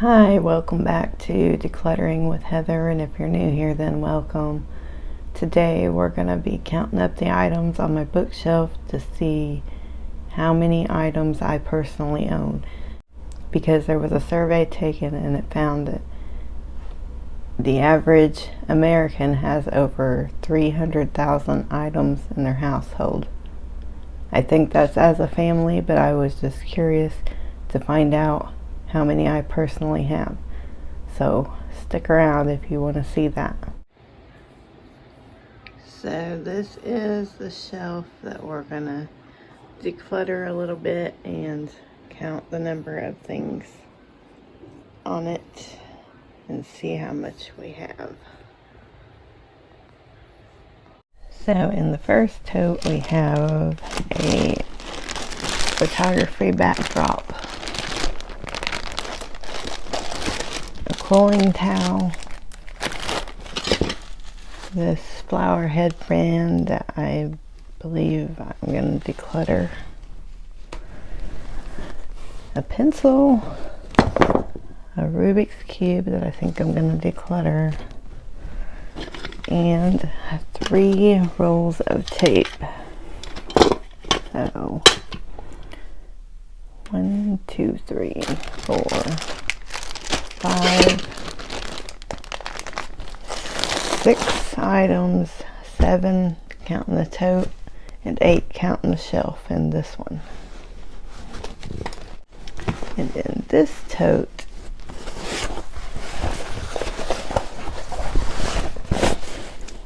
Hi, welcome back to Decluttering with Heather, and if you're new here, then welcome. Today we're going to be counting up the items on my bookshelf to see how many items I personally own, because there was a survey taken and it found that the average American has over 300,000 items in their household. I think that's as a family, but I was just curious to find out how many I personally have. So stick around if you want to see that. So this is the shelf that we're gonna declutter a little bit and count the number of things on it and see how much we have. So in the first tote we have a photography backdrop, a cooling towel, this flower headband that I believe I'm going to declutter, a pencil, a Rubik's Cube that I think I'm going to declutter, and 3 rolls of tape. So 1, 2, 3, 4, 5, 6 items, 7 counting the tote, and 8 counting the shelf in this one. And in this tote,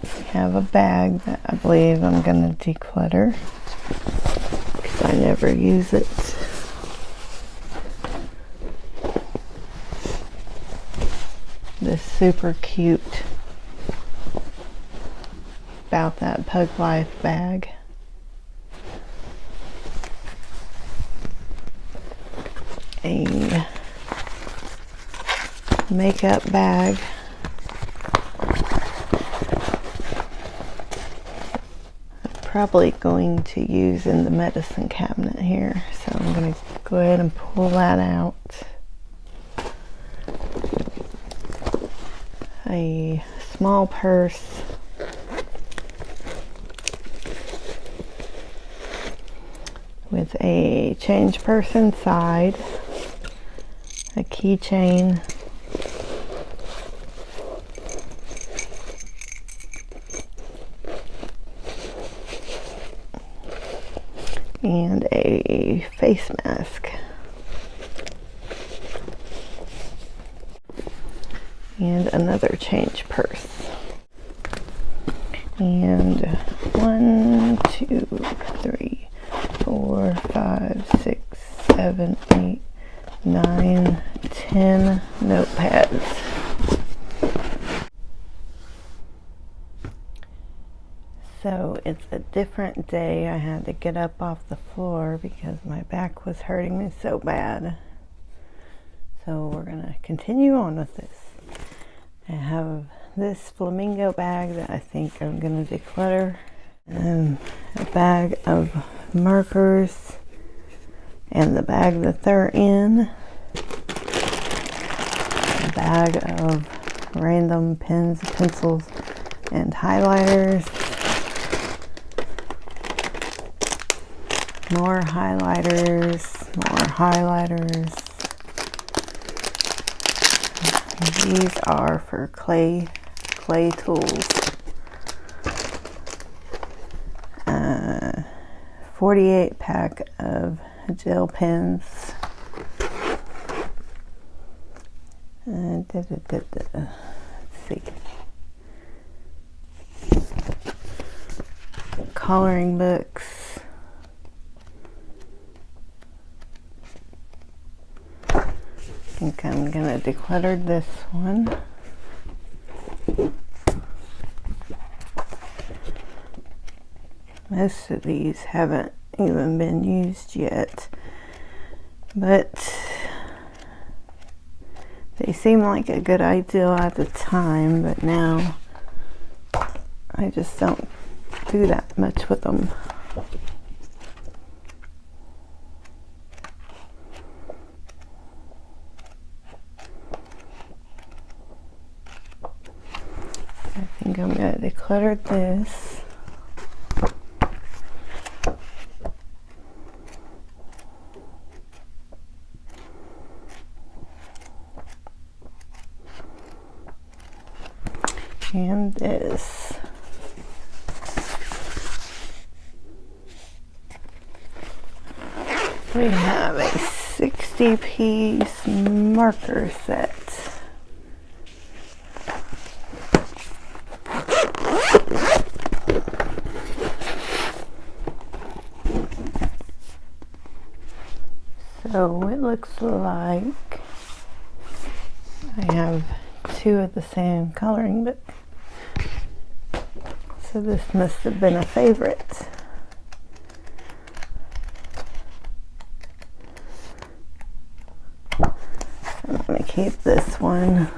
I have a bag that I believe I'm going to declutter because I never use it. This super cute About That Pug Life bag. A makeup bag. I'm probably going to use in the medicine cabinet here, so I'm going to go ahead and pull that out. A small purse, with a change purse inside, a keychain, and a face mask, and another change purse. And 1, 2, 3, 4, 5, 6, 7, 8, 9, 10 notepads. So it's a different day. I had to get up off the floor because my back was hurting me so bad. So we're going to continue on with this. I have this flamingo bag that I think I'm going to declutter, and a bag of markers, and the bag that they're in, a bag of random pens, pencils, and highlighters, more highlighters, more highlighters. These are for clay tools. 48 pack of gel pens. Let's see. Coloring books. I think I'm gonna declutter this one. Most of these haven't even been used yet, but they seem like a good idea at the time, but now I just don't do that much with them. decluttered this. And this. We have a 60-piece marker set. So it looks like I have two of the same coloring book. So this must have been a favorite. I'm going to keep this one.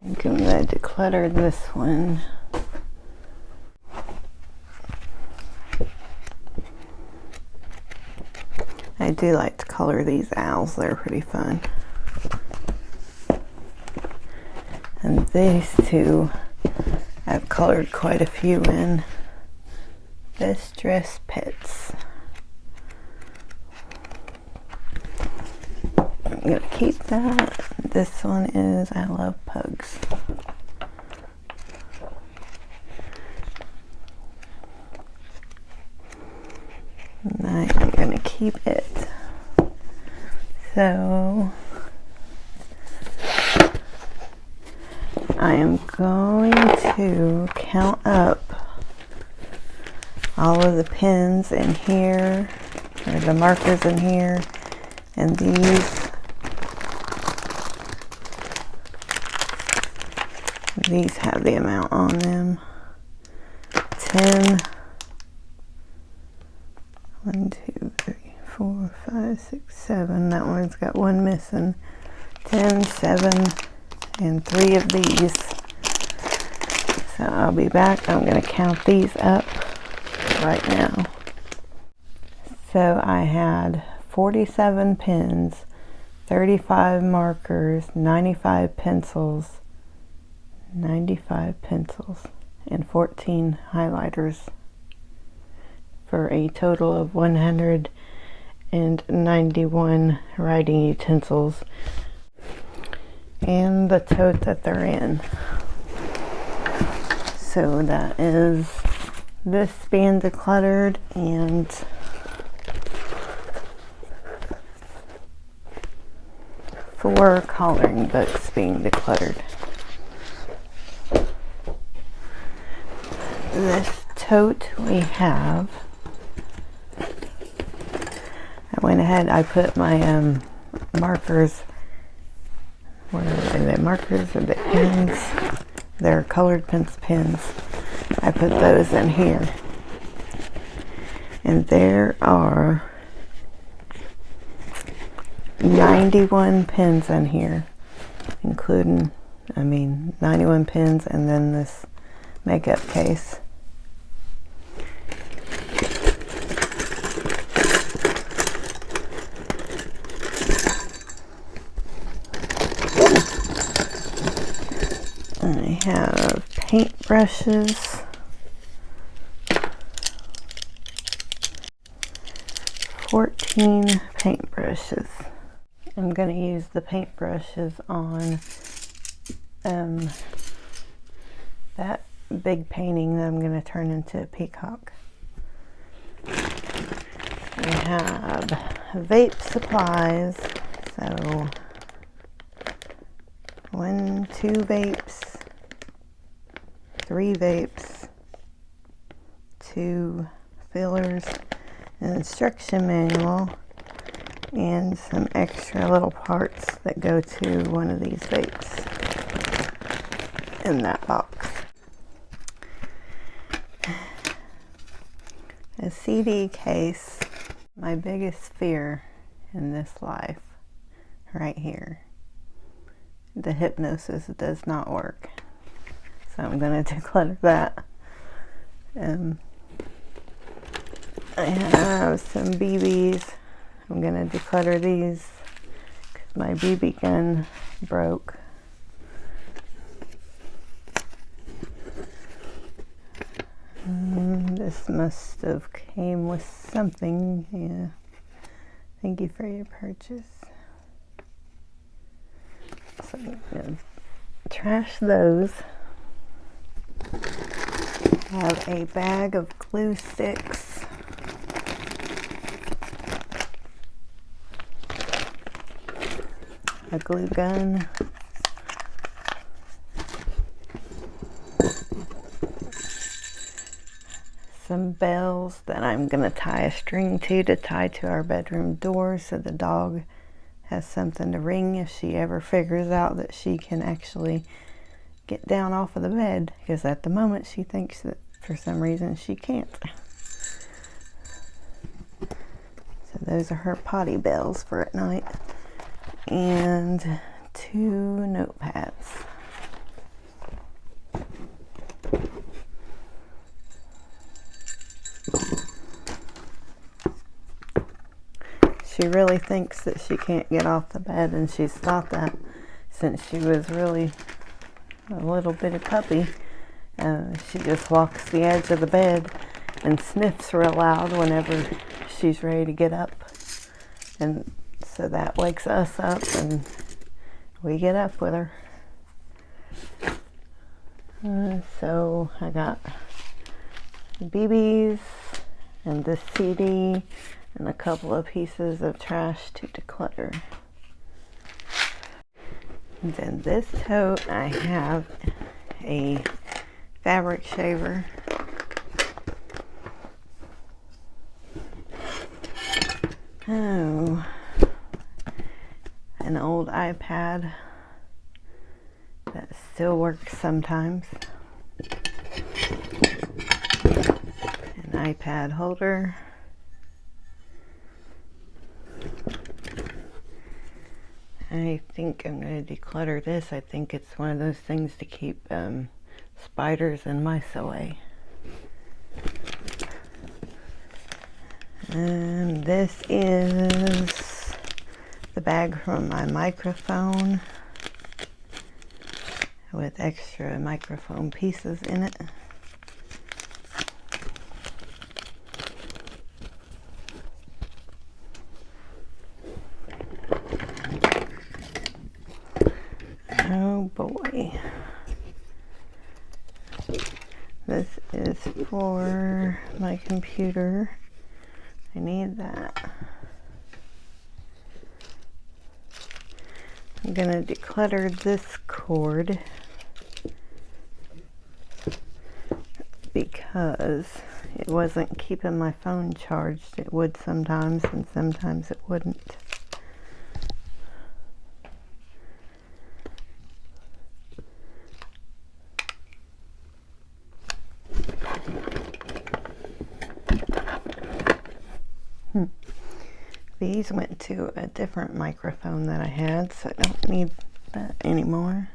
I'm going to declutter this one. I do like to color these owls, they're pretty fun. And these two, I've colored quite a few in. Best Dressed Pets. I'm going to keep that. This one is I Love Pugs. And I am going to keep it. So I am going to count up all of the pens in here, or the markers in here, and these have the amount on them. 10, 1, 2, 3, 4, 5, 6, 7. That one's got one missing. 10, 7, and 3 of these. So I'll be back. I'm going to count these up right now. So I had 47 pens, 35 markers, 95 pencils, and 14 highlighters, for a total of 191 writing utensils, and the tote that they're in. So that is this being decluttered, and four coloring books being decluttered. This tote we have, I went ahead, I put my markers, where are they, markers or the pens? They're colored pens. I put those in here. And there are 91 pens in here, including, 91 pens and then this makeup case. I have paint brushes, 14 paint brushes. I'm going to use the paint brushes on that big painting that I'm going to turn into a peacock. We have vape supplies, so 1, 2 vapes, 3 vapes, 2 fillers, an instruction manual, and some extra little parts that go to one of these vapes in that box. A CD case, my biggest fear in this life, right here. the hypnosis does not work. So I'm going to declutter that. I have some BBs. I'm going to declutter these because my BB gun broke. This must have came with something. Yeah. Thank you for your purchase. So I'm going to trash those. I have a bag of glue sticks. A glue gun. Some bells that I'm going to tie a string to tie to our bedroom door so the dog has something to ring if she ever figures out that she can actually get down off of the bed, because at the moment she thinks that for some reason she can't. So those are her potty bells for at night. And 2 notepads. She really thinks that she can't get off the bed, and she's thought that since she was really a little bitty puppy. She just walks the edge of the bed and sniffs real loud whenever she's ready to get up. And so that wakes us up and we get up with her. So I got BBs and this CD and a couple of pieces of trash to declutter. And then this tote, I have a fabric shaver. Oh, an old iPad that still works sometimes. An iPad holder. I think I'm going to declutter this. I think it's one of those things to keep spiders and mice away. And this is the bag from my microphone with extra microphone pieces in it. Oh boy. This is for my computer. I need that. I'm gonna declutter this cord because it wasn't keeping my phone charged. It would sometimes, and sometimes it wouldn't. These went to a different microphone that I had, so I don't need that anymore.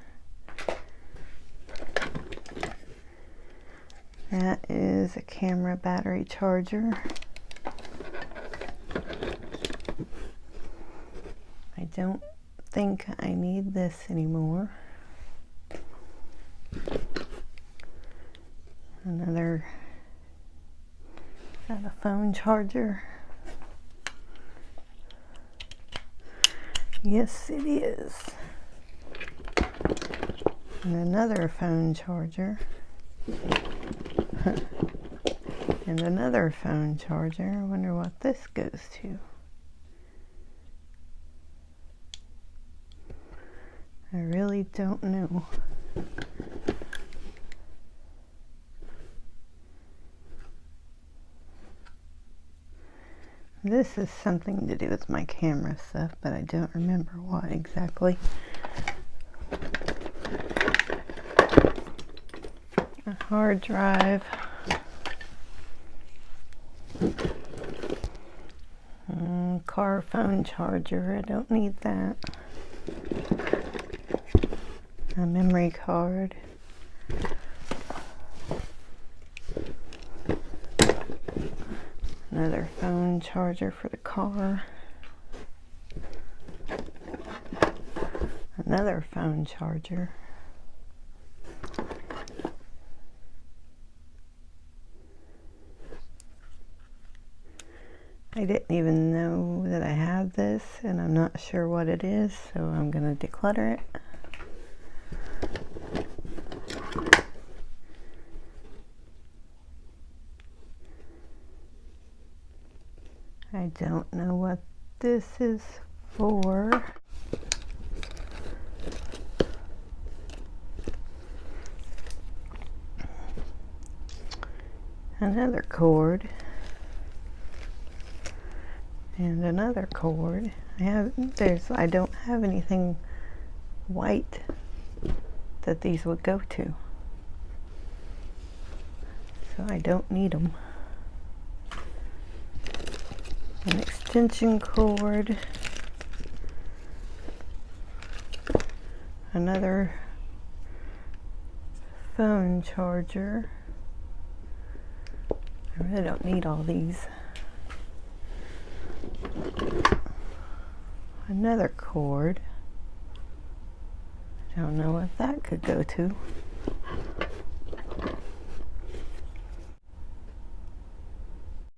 That is a camera battery charger. I don't think I need this anymore. Another, got a phone charger. Yes, it is. And another phone charger. And another phone charger. I wonder what this goes to. I really don't know. This is something to do with my camera stuff, but I don't remember what exactly. A hard drive. Car phone charger. I don't need that. a memory card, another phone charger for the car, another phone charger, I didn't even know that I had this, and I'm not sure what it is, so I'm going to declutter it. I don't know what this is for. Another cord. And another cord. I don't have anything white that these would go to. So I don't need them. An extension cord. Another phone charger. I really don't need all these. Another cord. I don't know what that could go to.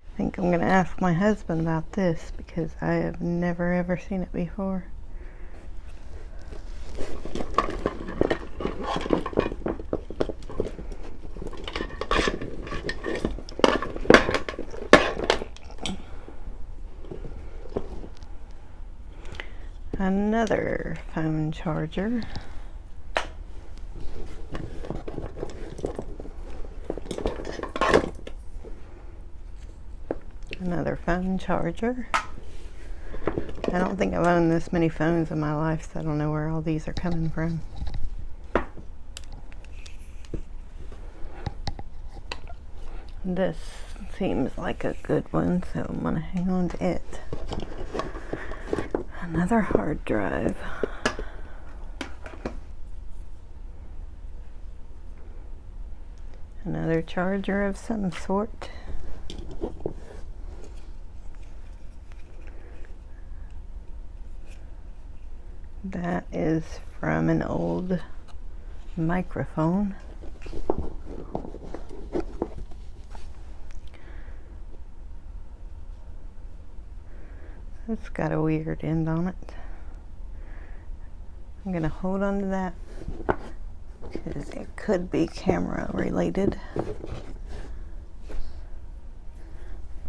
I think I'm going to ask my husband about this because I have never ever seen it before. Another phone charger. Another phone charger. I don't think I've owned this many phones in my life, so I don't know where all these are coming from. This seems like a good one, so I'm going to hang on to it. Another hard drive. Another charger of some sort. That is from an old microphone. It's got a weird end on it. I'm going to hold on to that because it could be camera related.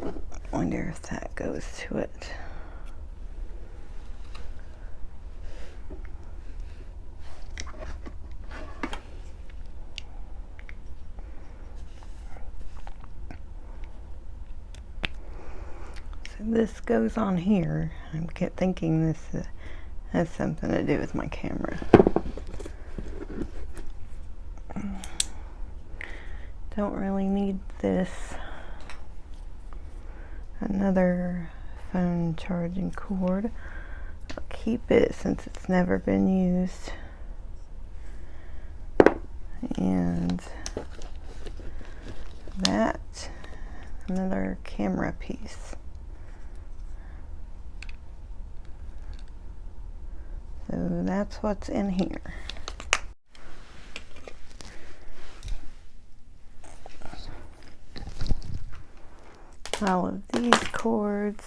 I wonder if that goes to it. This goes on here. I kept thinking this has something to do with my camera. Don't really need this. Another phone charging cord. I'll keep it since it's never been used. And that, another camera piece. So that's what's in here. All of these cords,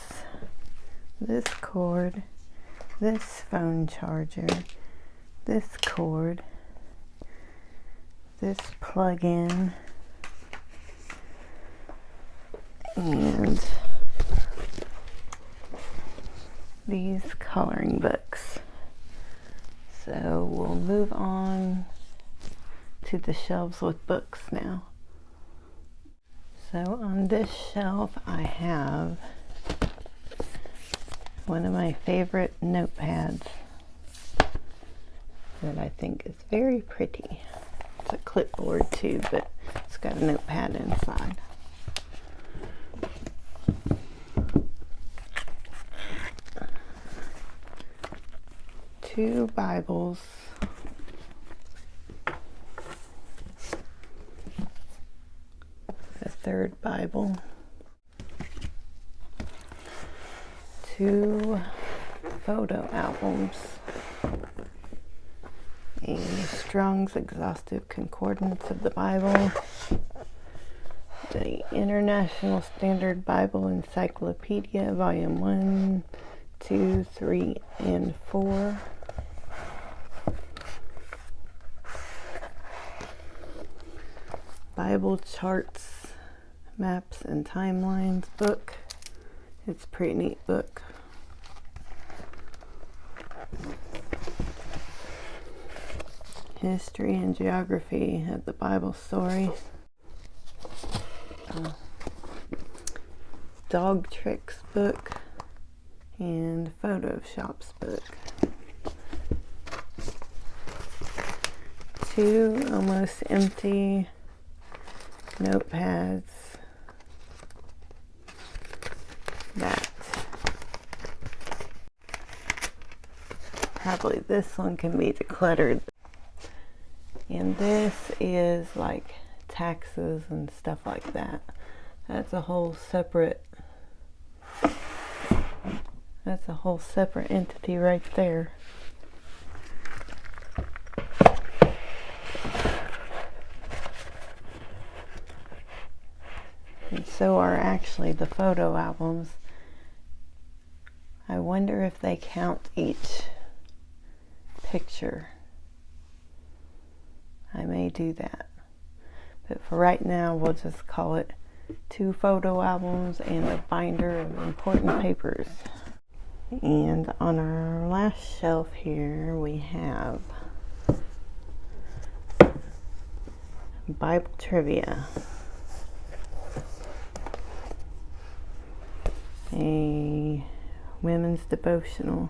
this cord, this phone charger, this cord, this plug-in, and these coloring books. So we'll move on to the shelves with books now. So on this shelf I have one of my favorite notepads that I think is very pretty. It's a clipboard too, but it's got a notepad inside. Two Bibles, third Bible. 2 photo albums. A Strong's Exhaustive Concordance of the Bible. The International Standard Bible Encyclopedia, Volume 1, 2, 3, and 4. Bible Charts, Maps, and Timelines book. It's a pretty neat book. History and Geography of the Bible Story. Dog Tricks book and Photoshop's book. 2 almost empty notepads that probably this one can be decluttered. And this is like taxes and stuff like that. That's a whole separate entity right there. And so are actually the photo albums. I wonder if they count each picture. I may do that. But for right now, we'll just call it 2 photo albums and a binder of important papers. And on our last shelf here, we have Bible Trivia. A women's devotional.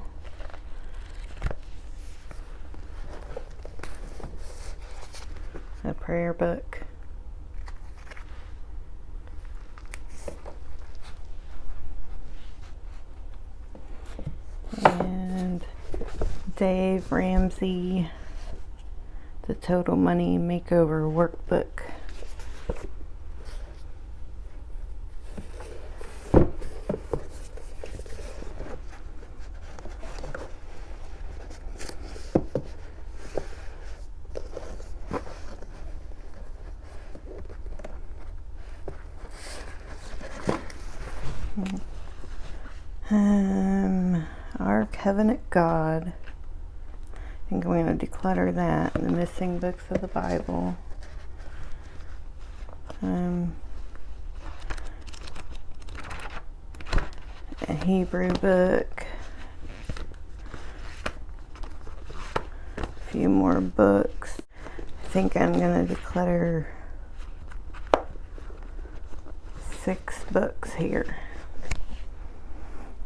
A prayer book. And Dave Ramsey, The Total Money Makeover Workbook. Our Covenant God. I think I'm going to declutter that. The Missing Books of the Bible. A Hebrew book. A few more books. I think I'm going to declutter 6 books here.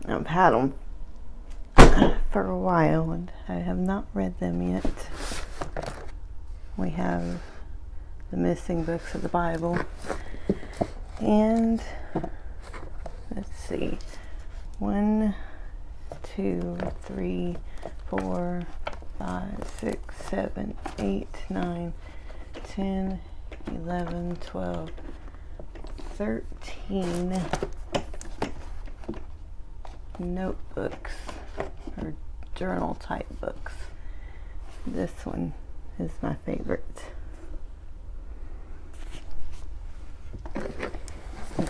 I've had them for a while and I have not read them yet. We have the Missing Books of the Bible, and let's see, 1, 2, 3, 4, 5, 6, 7, 8, 9, 10, 11, 12, 13 notebooks or journal type books. This one is my favorite.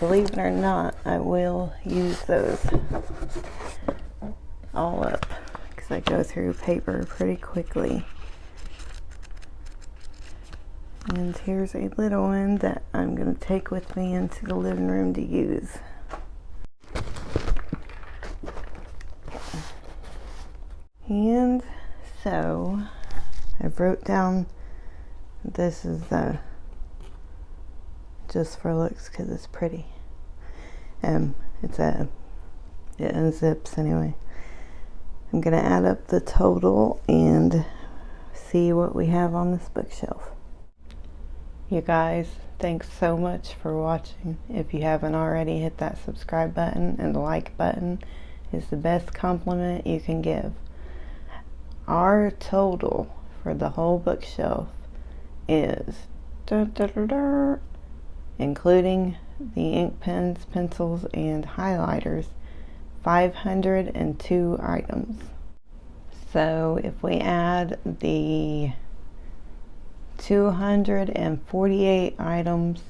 Believe it or not, I will use those all up because I go through paper pretty quickly. And here's a little one that I'm going to take with me into the living room to use. And so I wrote down, this is the just for looks because it's pretty. It unzips anyway. I'm gonna add up the total and see what we have on this bookshelf. You guys, thanks so much for watching. If you haven't already, hit that subscribe button, and the like button is the best compliment you can give. Our total for the whole bookshelf is including the ink pens, pencils, and highlighters, 502 items. So if we add the 248 items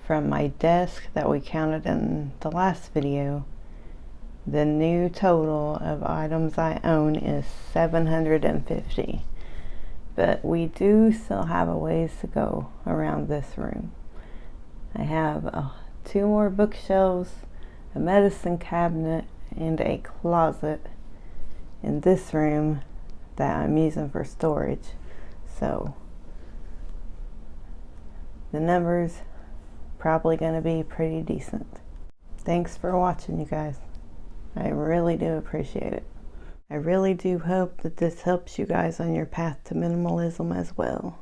from my desk that we counted in the last video, the new total of items I own is 750. But we do still have a ways to go around this room. I have 2 more bookshelves, a medicine cabinet, and a closet in this room that I'm using for storage. So the numbers probably going to be pretty decent. Thanks for watching, you guys. I really do appreciate it. I really do hope that this helps you guys on your path to minimalism as well.